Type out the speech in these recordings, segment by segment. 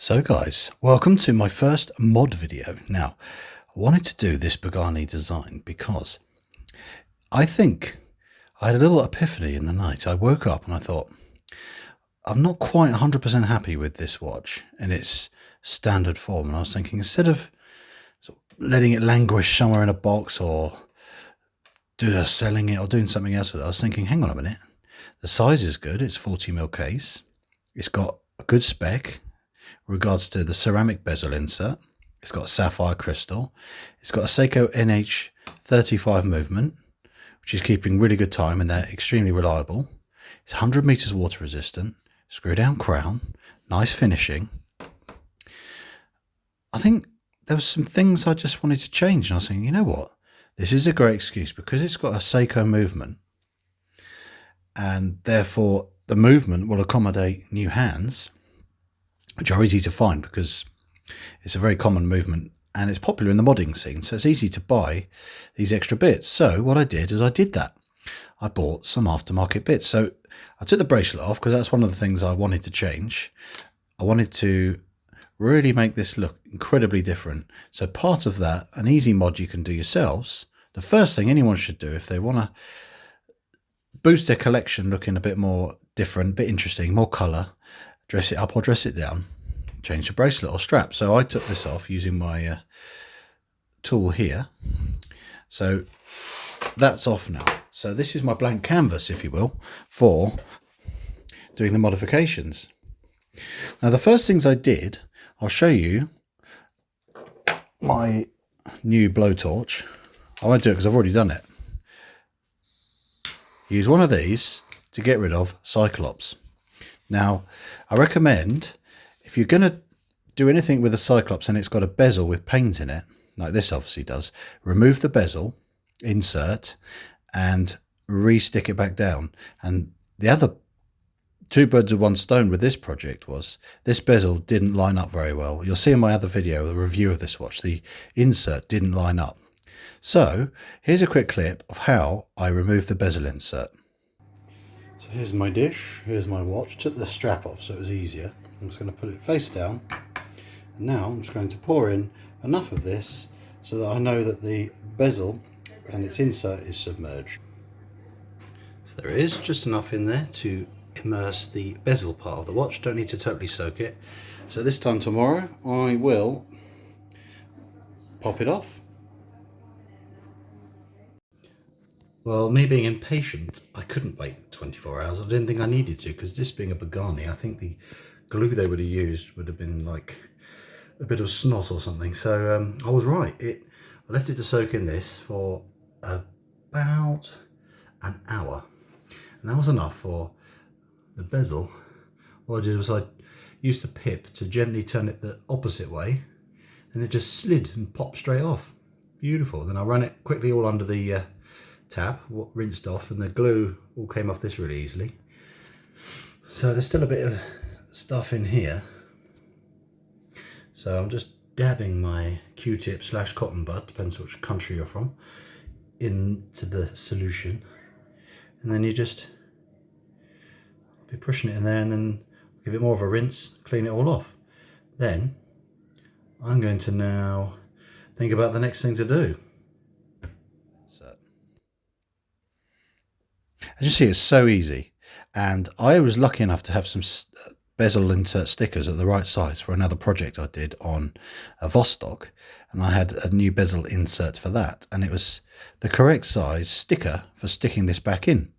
So guys, welcome to my first mod video. Now, I wanted to do this Pagani design because I think I had a little epiphany in the night. I woke up and I thought, I'm not quite 100% happy with this watch in its standard form. And I was thinking, instead of letting it languish somewhere in a box or selling it or doing something else with it, I was thinking, hang on a minute. The size is good. It's 40mm case. It's got a good spec regards to the ceramic bezel insert. It's got sapphire crystal. It's got a Seiko NH35 movement, which is keeping really good time and they're extremely reliable. It's 100 meters water resistant, screw down crown, nice finishing. I think there was some things I just wanted to change, and I was thinking, you know what? This is a great excuse because it's got a Seiko movement, and therefore the movement will accommodate new hands, which are easy to find because it's a very common movement and it's popular in the modding scene. So it's easy to buy these extra bits. So what I did is I did that. I bought some aftermarket bits. So I took the bracelet off because that's one of the things I wanted to change. I wanted to really make this look incredibly different. So part of that, an easy mod you can do yourselves. The first thing anyone should do if they want to boost their collection looking a bit more different, a bit interesting, more colour, dress it up or dress it down, change the bracelet or strap. So I took this off using my tool here. So that's off now. So this is my blank canvas, if you will, for doing the modifications. Now the first things I did, I'll show you my new blowtorch. I won't do it because I've already done it. Use one of these to get rid of cyclops. Now, I recommend if you're going to do anything with a cyclops and it's got a bezel with paint in it, like this obviously does, remove the bezel, insert, and re-stick it back down. And the other two birds of one stone with this project was this bezel didn't line up very well. You'll see in my other video, the review of this watch, the insert didn't line up. So here's a quick clip of how I removed the bezel insert. So here's my dish, here's my watch. Took the strap off so it was easier. I'm just going to put it face down. And now I'm just going to pour in enough of this so that I know that the bezel and its insert is submerged. So there is just enough in there to immerse the bezel part of the watch. Don't need to totally soak it. So this time tomorrow I will pop it off. Well, me being impatient, I couldn't wait 24 hours. I didn't think I needed to, because this being a Pagani, I think the glue they would have used would have been like a bit of snot or something. So I was right. I left it to soak in this for about an hour. And that was enough for the bezel. What I did was I used a pip to gently turn it the opposite way, and it just slid and popped straight off. Beautiful. Then I ran it quickly all under the tap, rinsed off, and the glue all came off this really easily. So there's still a bit of stuff in here, so I'm just dabbing my Q-tip / cotton bud, depends which country you're from, into the solution, and then you just be pushing it in there and then give it more of a rinse, clean it all off. Then I'm going to now think about the next thing to do. As you see, it's so easy, and I was lucky enough to have some bezel insert stickers at the right size for another project I did on a Vostok, and I had a new bezel insert for that, and it was the correct size sticker for sticking this back in.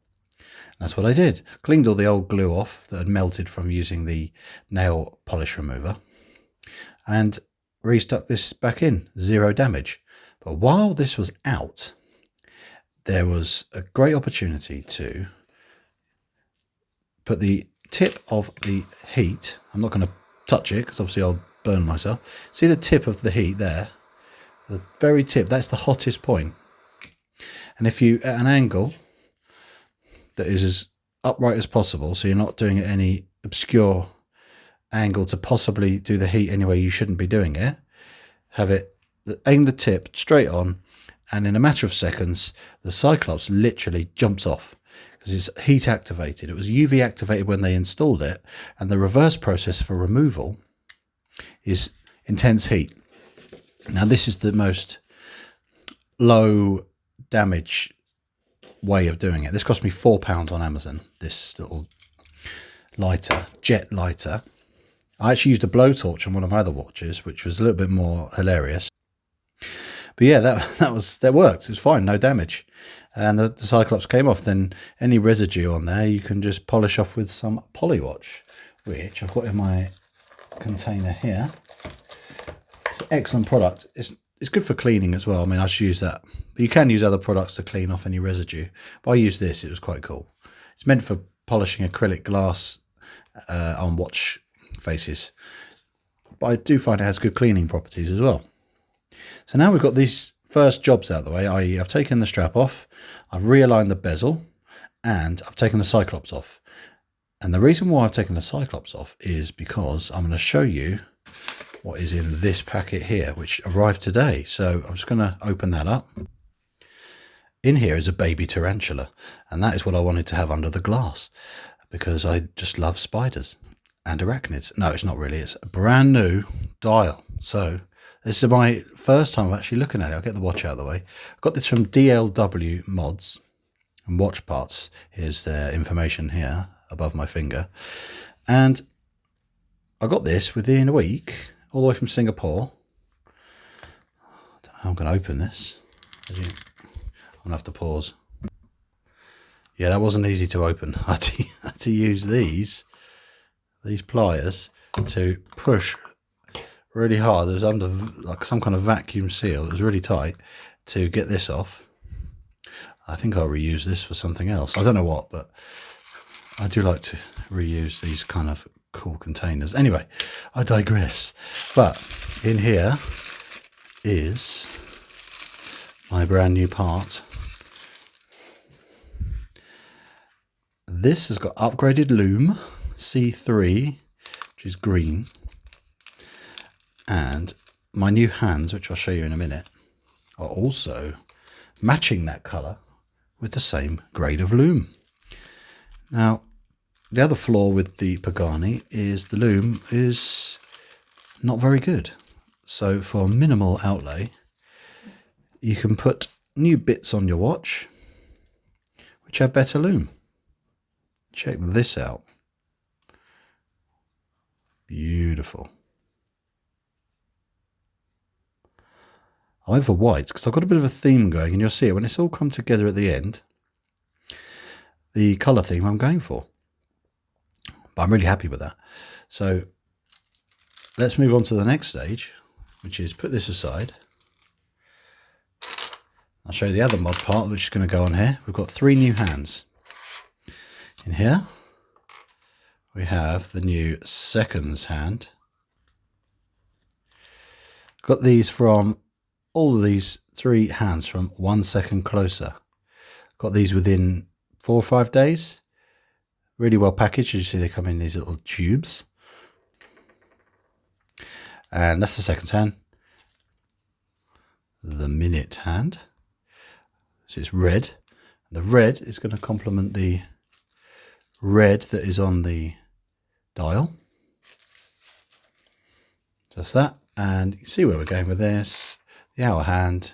That's what I did. Cleaned all the old glue off that had melted from using the nail polish remover, and restuck this back in, zero damage. But while this was out, there was a great opportunity to put the tip of the heat. I'm not going to touch it because obviously I'll burn myself. See the tip of the heat there? The very tip, that's the hottest point. And if you, at an angle that is as upright as possible, so you're not doing it any obscure angle to possibly do the heat any way you shouldn't be doing it, have it, aim the tip straight on, and in a matter of seconds, the cyclops literally jumps off because it's heat activated. It was UV activated when they installed it, and the reverse process for removal is intense heat. Now this is the most low damage way of doing it. This cost me £4 on Amazon, this little lighter, jet lighter. I actually used a blowtorch on one of my other watches, which was a little bit more hilarious. But yeah, that worked. It was fine, no damage. And the cyclops came off. Then any residue on there you can just polish off with some polywatch, which I've got in my container here. It's an excellent product. It's good for cleaning as well. I mean, I should use that. But you can use other products to clean off any residue. But I used this, it was quite cool. It's meant for polishing acrylic glass on watch faces. But I do find it has good cleaning properties as well. So now we've got these first jobs out of the way, i.e. I've taken the strap off, I've realigned the bezel, and I've taken the cyclops off. And the reason why I've taken the cyclops off is because I'm going to show you what is in this packet here, which arrived today. So I'm just going to open that up. In here is a baby tarantula, and that is what I wanted to have under the glass because I just love spiders and arachnids. No, it's not really. It's a brand new dial. So this is my first time actually looking at it. I'll get the watch out of the way. I got this from DLW Mods and Watch Parts. Here's their information here above my finger. And I got this within a week, all the way from Singapore. I don't know how I'm going to open this. I'm going to have to pause. Yeah, that wasn't easy to open. I had to use these pliers to push really hard. It was under like some kind of vacuum seal. It was really tight to get this off. I think I'll reuse this for something else. I don't know what, but I do like to reuse these kind of cool containers. Anyway, I digress. But in here is my brand new part. This has got upgraded lume C3, which is green. And my new hands, which I'll show you in a minute, are also matching that colour with the same grade of lume. Now, the other flaw with the Pagani is the lume is not very good. So for minimal outlay, you can put new bits on your watch, which have better lume. Check this out. Beautiful. I went for white because I've got a bit of a theme going, and you'll see it when it's all come together at the end. The colour theme I'm going for. But I'm really happy with that. So let's move on to the next stage, which is put this aside. I'll show you the other mod part, which is going to go on here. We've got 3 new hands. In here, we have the new seconds hand. Got these from all of these 3 hands from 1 second closer. Got these within 4 or 5 days. Really well packaged. As you see, they come in these little tubes. And that's the seconds hand. The minute hand. So it's red. The red is going to complement the red that is on the dial. Just that. And you can see where we're going with this. The hour hand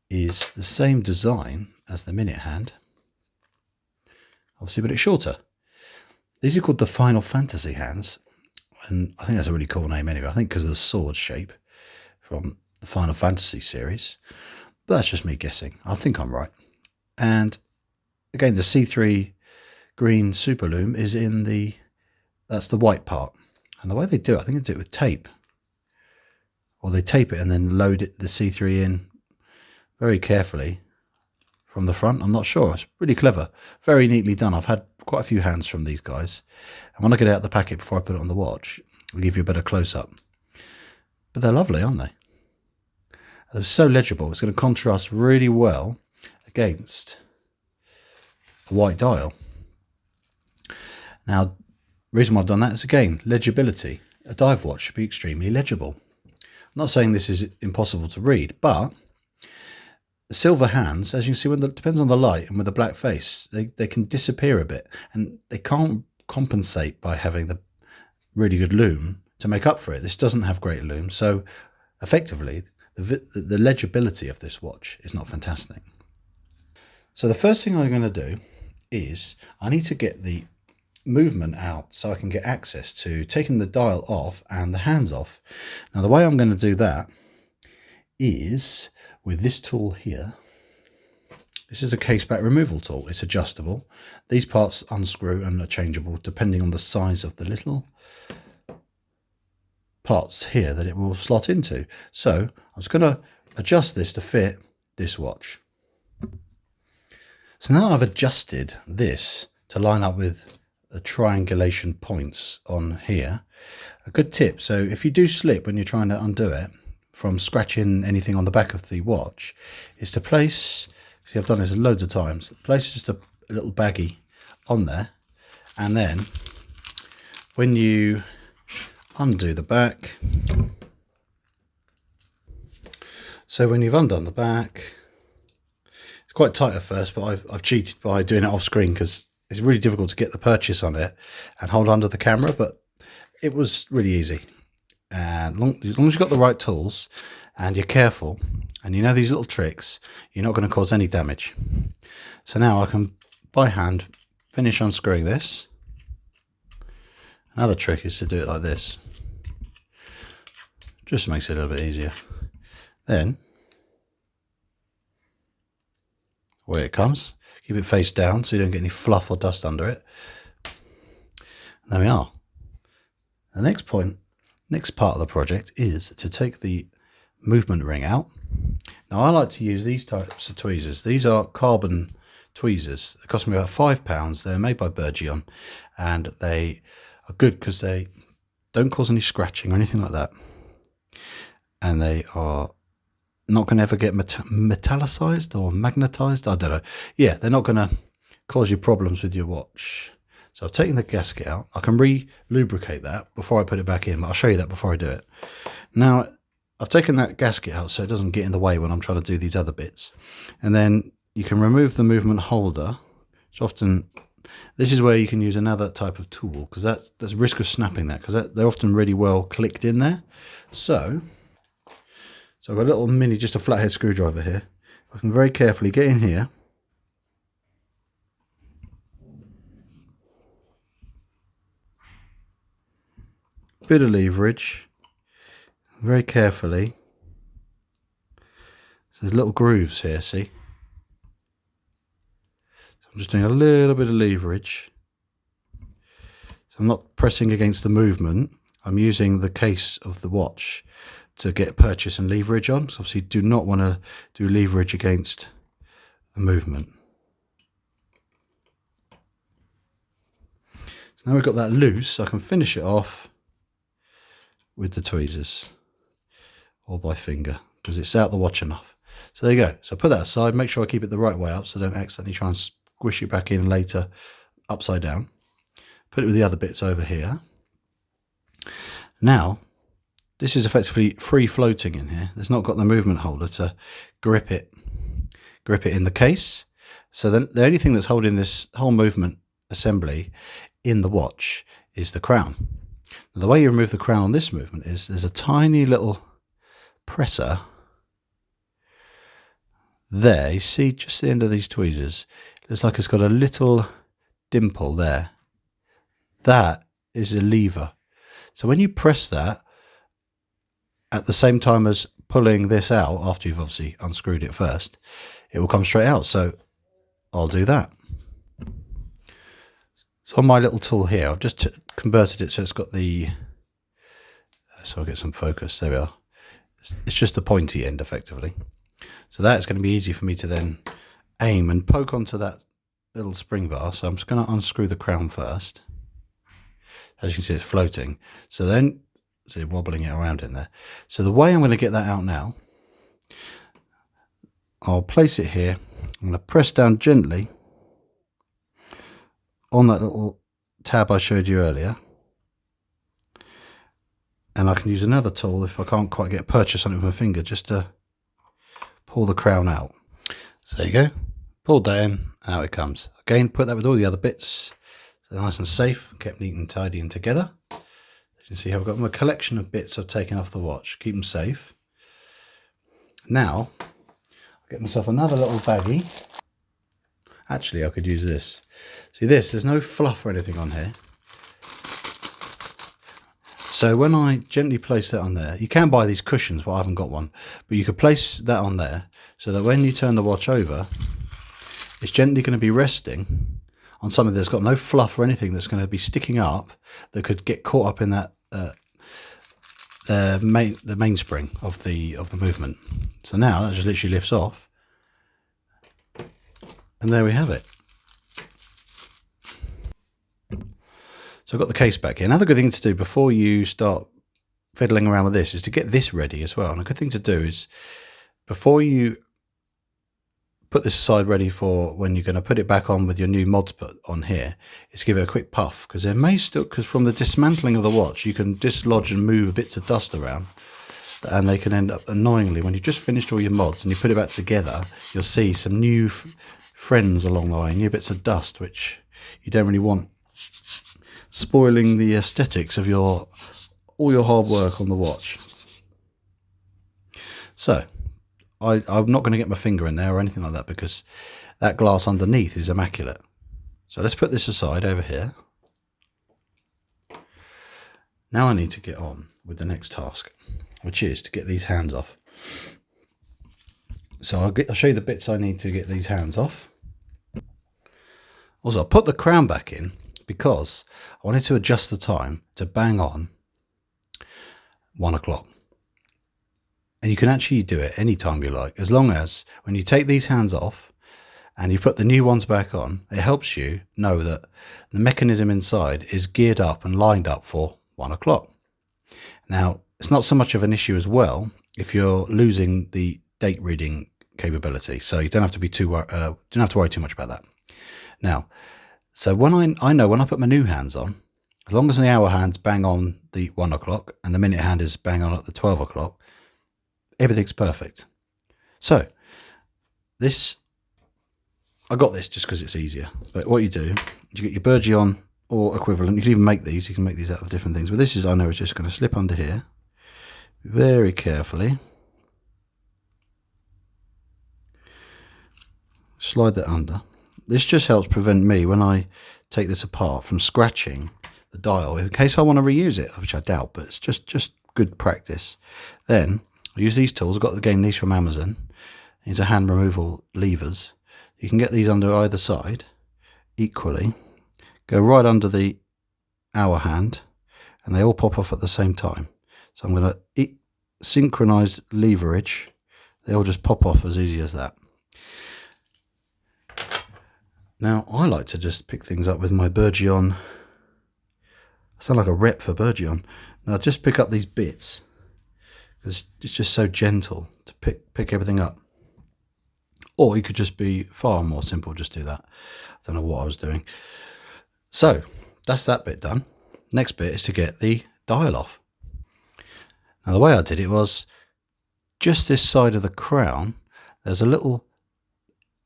is the same design as the minute hand, obviously, but it's shorter. These are called the Final Fantasy hands, and I think that's a really cool name anyway. I think because of the sword shape from the Final Fantasy series, but that's just me guessing. I think I'm right. And again, the C3 green super lume is in that's the white part. And the way they do it, I think they do it with tape. Or they tape it and then load the C3 in very carefully from the front. I'm not sure. It's really clever. Very neatly done. I've had quite a few hands from these guys. And when I get it out of the packet before I put it on the watch, I'll give you a better close-up. But they're lovely, aren't they? They're so legible. It's going to contrast really well against a white dial. Now, the reason why I've done that is, again, legibility. A dive watch should be extremely legible. I'm not saying this is impossible to read, but silver hands, as you can see, when it depends on the light and with the black face, they can disappear a bit, and they can't compensate by having the really good lume to make up for it. This doesn't have great lume, so effectively the legibility of this watch is not fantastic. So the first thing I'm going to do is I need to get the movement out so I can get access to taking the dial off and the hands off. Now the way I'm going to do that is with this tool here. This is a case back removal tool. It's adjustable. These parts unscrew and are changeable depending on the size of the little parts here that it will slot into. So I'm just going to adjust this to fit this watch. So now I've adjusted this to line up with the triangulation points on here. A good tip, so if you do slip when you're trying to undo it from scratching anything on the back of the watch, is to place, see I've done this loads of times, place just a little baggie on there, and then when you undo the back, so when you've undone the back, it's quite tight at first, but I've cheated by doing it off screen because it's really difficult to get the purchase on it and hold under the camera, but it was really easy. And as long as you've got the right tools and you're careful and you know these little tricks, you're not going to cause any damage. So now I can, by hand, finish unscrewing this. Another trick is to do it like this. Just makes it a little bit easier. Then, away it comes. Keep it face down so you don't get any fluff or dust under it. And there we are. The next part of the project is to take the movement ring out. Now I like to use these types of tweezers. These are carbon tweezers. They cost me about £5. They're made by Bergeon and they are good because they don't cause any scratching or anything like that. And they are not going to ever get metallicized or magnetized. I don't know. Yeah, they're not going to cause you problems with your watch. So I've taken the gasket out. I can re-lubricate that before I put it back in, but I'll show you that before I do it. Now, I've taken that gasket out so it doesn't get in the way when I'm trying to do these other bits. And then you can remove the movement holder. It's often, this is where you can use another type of tool because there's risk of snapping that because they're often really well clicked in there. So I've got a little mini, just a flathead screwdriver here. I can very carefully get in here. Bit of leverage. Very carefully. So there's little grooves here, see? So I'm just doing a little bit of leverage. So I'm not pressing against the movement. I'm using the case of the watch to get purchase and leverage on. So obviously you do not want to do leverage against the movement. So now we've got that loose, I can finish it off with the tweezers or by finger because it's out the watch enough. So there you go. So put that aside, make sure I keep it the right way up so I don't accidentally try and squish it back in later upside down. Put it with the other bits over here. Now, this is effectively free floating in here. It's not got the movement holder to grip it in the case. So then the only thing that's holding this whole movement assembly in the watch is the crown. Now, the way you remove the crown on this movement is there's a tiny little presser there. You see just the end of these tweezers. It looks like it's got a little dimple there. That is a lever. So when you press that, at the same time as pulling this out, after you've obviously unscrewed it first, it will come straight out. So I'll do that. So on my little tool here, I've just converted it so it's got the, so I'll get some focus, there we are. It's just the pointy end effectively. So that is going to be easy for me to then aim and poke onto that little spring bar. So I'm just going to unscrew the crown first. As you can see, it's floating. So then, see, wobbling it around in there. So the way I'm going to get that out now, I'll place it here. I'm going to press down gently on that little tab I showed you earlier. And I can use another tool if I can't quite get a purchase on it with my finger, just to pull the crown out. So there you go. Pulled that in, and out it comes. Again, put that with all the other bits. So nice and safe, kept neat and tidy and together. You see I've got my collection of bits I've taken off the watch, keep them safe. Now I'll get myself another little baggie. Actually, I could use this. See this, there's no fluff or anything on here. So when I gently place that on there, you can buy these cushions, but I haven't got one. But you could place that on there so that when you turn the watch over, it's gently going to be resting on something that's got no fluff or anything that's going to be sticking up that could get caught up in that the mainspring of the movement. So now that just literally lifts off, and there we have it. So I've got the case back here. Another good thing to do before you start fiddling around with this is to get this ready as well. And a good thing to do is before you put this aside ready for when you're going to put it back on with your new mods put on here, is give it a quick puff, because there may still, because from the dismantling of the watch you can dislodge and move bits of dust around, and they can end up annoyingly when you've just finished all your mods and you put it back together, you'll see some new friends along the way, new bits of dust which you don't really want spoiling the aesthetics of all your hard work on the watch. So I'm not going to get my finger in there or anything like that, because that glass underneath is immaculate. So let's put this aside over here. Now I need to get on with the next task, which is to get these hands off. So I'll show you the bits I need to get these hands off. Also, I'll put the crown back in because I wanted to adjust the time to bang on 1 o'clock. And you can actually do it anytime you like, as long as when you take these hands off and you put the new ones back on, it helps you know that the mechanism inside is geared up and lined up for 1 o'clock. Now, it's not so much of an issue as well if you're losing the date reading capability, so you don't have to be don't have to worry too much about that. Now, so when I know when I put my new hands on, as long as the hour hands bang on the 1 o'clock and the minute hand is bang on at the 12 o'clock, everything's perfect. So this, I got this just because it's easier. But what you do is you get your Burgion or equivalent. You can even make these. You can make these out of different things. But this is, I know, it's just going to slip under here very carefully. Slide that under. This just helps prevent me, when I take this apart, from scratching the dial in case I want to reuse it, which I doubt, but it's just good practice. Then I use these tools. I've got again these from Amazon. These are hand removal levers. You can get these under either side equally. Go right under the hour hand, and they all pop off at the same time. So I'm going to synchronize leverage. They all just pop off as easy as that. Now, I like to just pick things up with my Burgion. I sound like a rep for Burgion. Now, just pick up these bits, because it's just so gentle to pick everything up. Or you could just be far more simple, just do that. I don't know what I was doing. So, that's that bit done. Next bit is to get the dial off. Now, the way I did it was, just this side of the crown, there's a little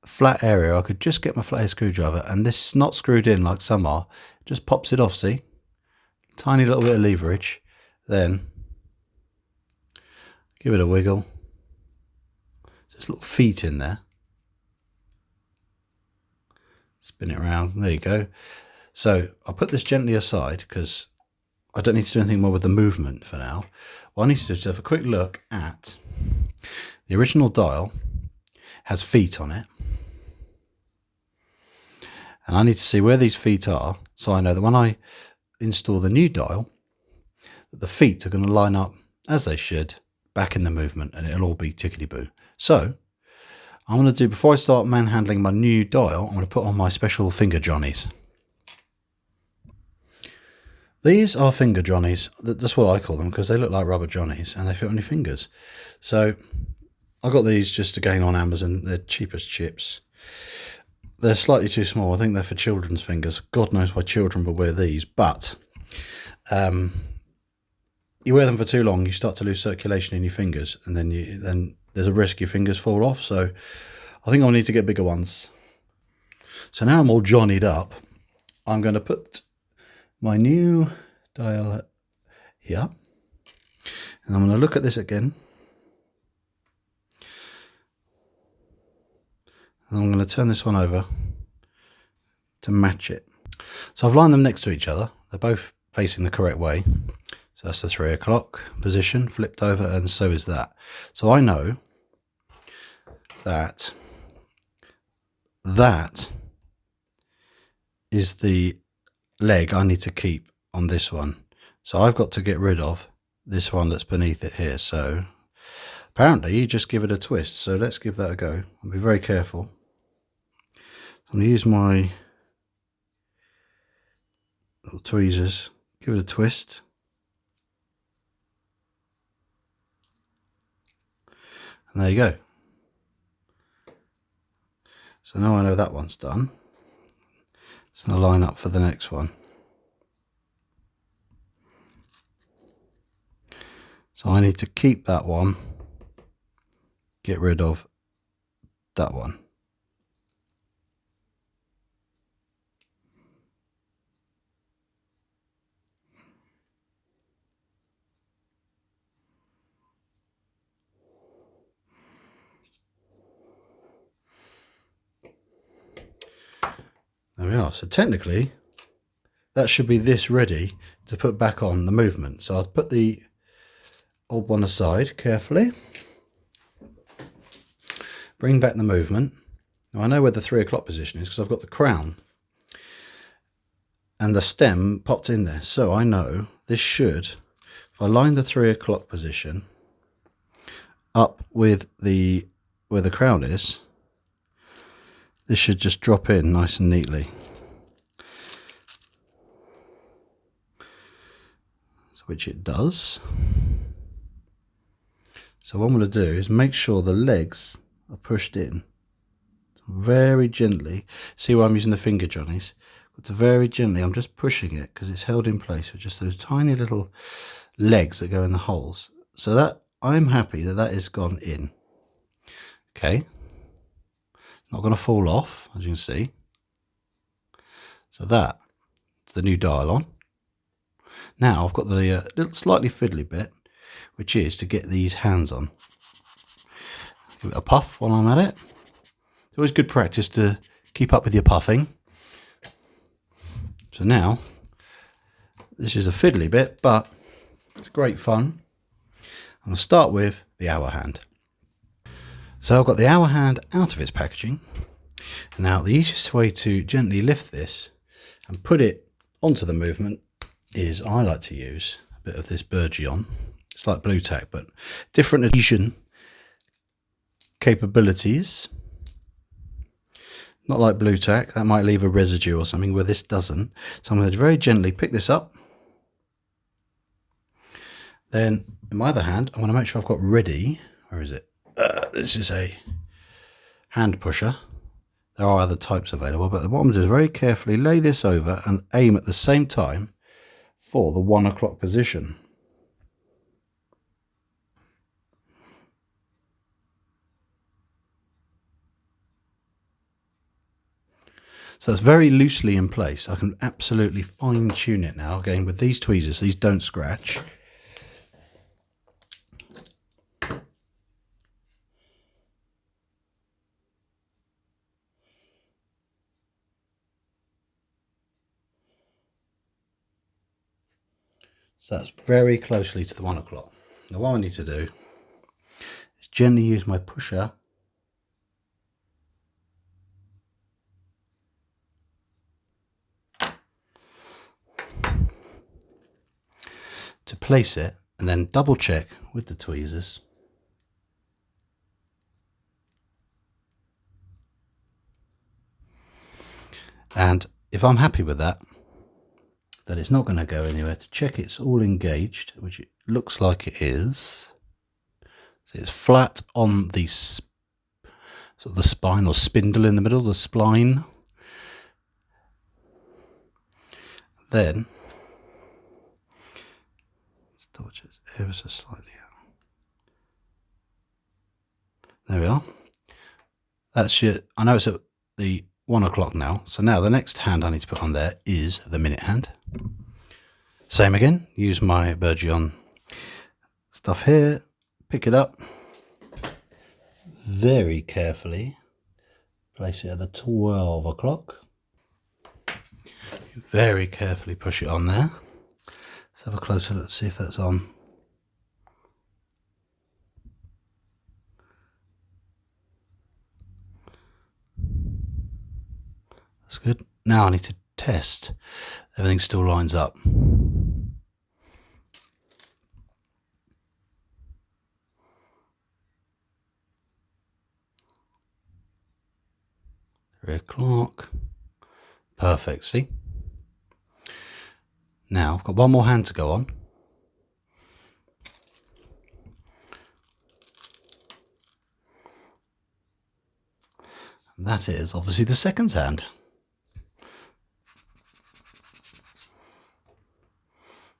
flat area. I could just get my flathead screwdriver, and this is not screwed in like some are, just pops it off, see? Tiny little bit of leverage, then give it a wiggle. There's little feet in there. Spin it around, there you go. So I'll put this gently aside because I don't need to do anything more with the movement for now. What I need to do is have a quick look at the original dial. Has feet on it. And I need to see where these feet are, so I know that when I install the new dial, that the feet are going to line up as they should back in the movement, and it'll all be tickety-boo. So I'm going to do, before I start manhandling my new dial, I'm going to put on my special finger johnnies. These are finger johnnies. That's what I call them, because they look like rubber johnnies and they fit on your fingers. So I got these just again on Amazon. They're cheap as chips. They're slightly too small. I think they're for children's fingers. God knows why children would wear these, but you wear them for too long, you start to lose circulation in your fingers, and then there's a risk your fingers fall off. So I think I'll need to get bigger ones. So now I'm all johnnied up. I'm going to put my new dial here. And I'm going to look at this again. And I'm going to turn this one over to match it. So I've lined them next to each other. They're both facing the correct way. So that's the 3 o'clock position flipped over, and so is that. So I know that that is the leg I need to keep on this one. So I've got to get rid of this one that's beneath it here. So apparently you just give it a twist. So let's give that a go. I'll be very careful. I'm going to use my little tweezers, give it a twist. And there you go. So now I know that one's done. So I'll line up for the next one. So I need to keep that one, get rid of that one. There we are. So technically, that should be this ready to put back on the movement. So I'll put the old one aside carefully. Bring back the movement. Now I know where the 3 o'clock position is because I've got the crown and the stem popped in there. So I know this should, if I line the 3 o'clock position up with where the crown is, this should just drop in nice and neatly. So which it does. So what I'm going to do is make sure the legs are pushed in very gently. See where I'm using the finger johnnies? But very gently, I'm just pushing it because it's held in place with just those tiny little legs that go in the holes. So that I'm happy that that is gone in. Okay. Not going to fall off, as you can see. So that's the new dial on. Now I've got the little slightly fiddly bit, which is to get these hands on. Give it a puff while I'm at it. It's always good practice to keep up with your puffing. So now, this is a fiddly bit, but it's great fun. I'm going to start with the hour hand. So I've got the hour hand out of its packaging. Now the easiest way to gently lift this and put it onto the movement is I like to use a bit of this Burgeon. It's like blue tack, but different adhesion capabilities. Not like blue tack, that might leave a residue or something where this doesn't. So I'm going to very gently pick this up. Then in my other hand, I want to make sure I've got ready, where is it? This is a hand pusher. There are other types available, but what I'm going to do is very carefully lay this over and aim at the same time for the 1 o'clock position. So it's very loosely in place. I can absolutely fine tune it now. Again, with these tweezers, these don't scratch. So that's very closely to the 1 o'clock. Now what I need to do is gently use my pusher to place it and then double check with the tweezers and if I'm happy with that it's not going to go anywhere, to check it's all engaged, which it looks like it is. So it's flat on the sort of the spine or spindle in the middle, the spline. Then let's double check ever so slightly out. There we are. That's it. I know it's at the 1 o'clock now. So now the next hand I need to put on there is the minute hand. Same again, use my Burgeon stuff here, pick it up, very carefully place it at the 12 o'clock, very carefully push it on there. Let's have a closer look, see if that's on. That's good. Now I need to test everything still lines up. Rear clock. Perfect, see? Now I've got one more hand to go on. And that is obviously the second hand.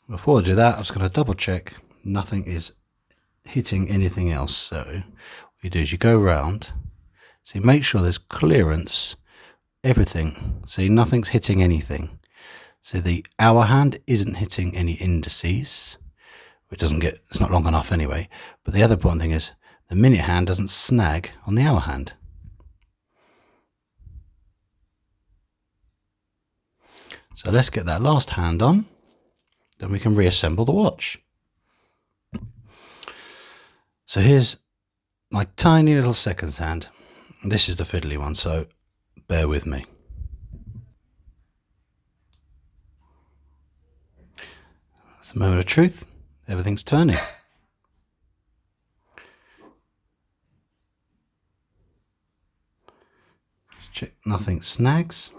Before I do that, I'm just going to double check nothing is hitting anything else. So what you do is you go around, so you make sure there's clearance, everything. See, nothing's hitting anything. So the hour hand isn't hitting any indices, which doesn't get, it's not long enough anyway. But the other important thing is the minute hand doesn't snag on the hour hand. So let's get that last hand on, then we can reassemble the watch. So here's my tiny little second hand. This is the fiddly one, so bear with me. That's the moment of truth. Everything's turning. Let's check nothing snags.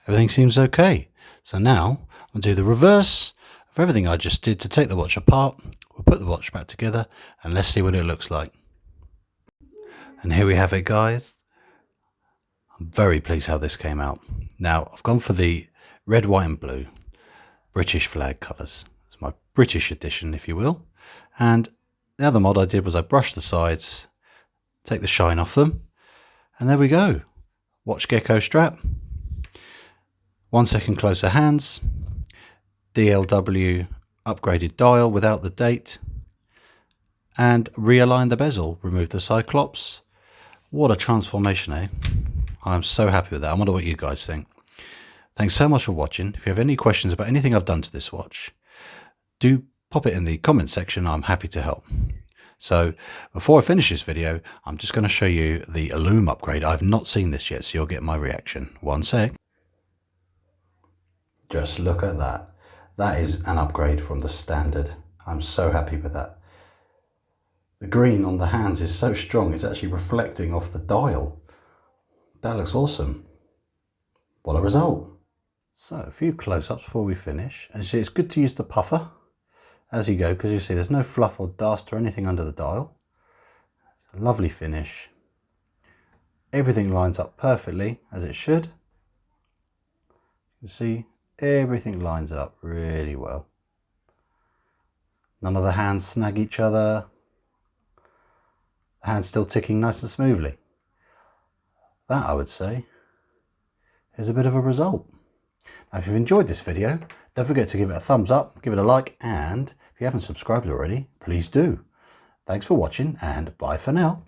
Everything seems okay. So now I'll do the reverse of everything I just did to take the watch apart. We'll put the watch back together and let's see what it looks like. And here we have it, guys. I'm very pleased how this came out. Now I've gone for the red, white and blue British flag colours. It's my British edition, if you will. And the other mod I did was I brushed the sides, take the shine off them, and there we go. Watch gecko strap. 1 second closer hands, DLW upgraded dial without the date, and realign the bezel, remove the cyclops. What a transformation, eh? I'm so happy with that. I wonder what you guys think. Thanks so much for watching. If you have any questions about anything I've done to this watch, do pop it in the comment section. I'm happy to help. So before I finish this video, I'm just going to show you the lume upgrade. I've not seen this yet, so you'll get my reaction. One sec. Just look at that. That is an upgrade from the standard. I'm so happy with that. The green on the hands is so strong, it's actually reflecting off the dial. That looks awesome. What a result. So a few close-ups before we finish. As you see, it's good to use the puffer as you go, because you see there's no fluff or dust or anything under the dial. It's a lovely finish. Everything lines up perfectly as it should. You see, everything lines up really well. None of the hands snag each other. The hand's still ticking nice and smoothly. That, I would say, is a bit of a result. Now, if you've enjoyed this video, don't forget to give it a thumbs up, give it a like, and if you haven't subscribed already, please do. Thanks for watching, and bye for now.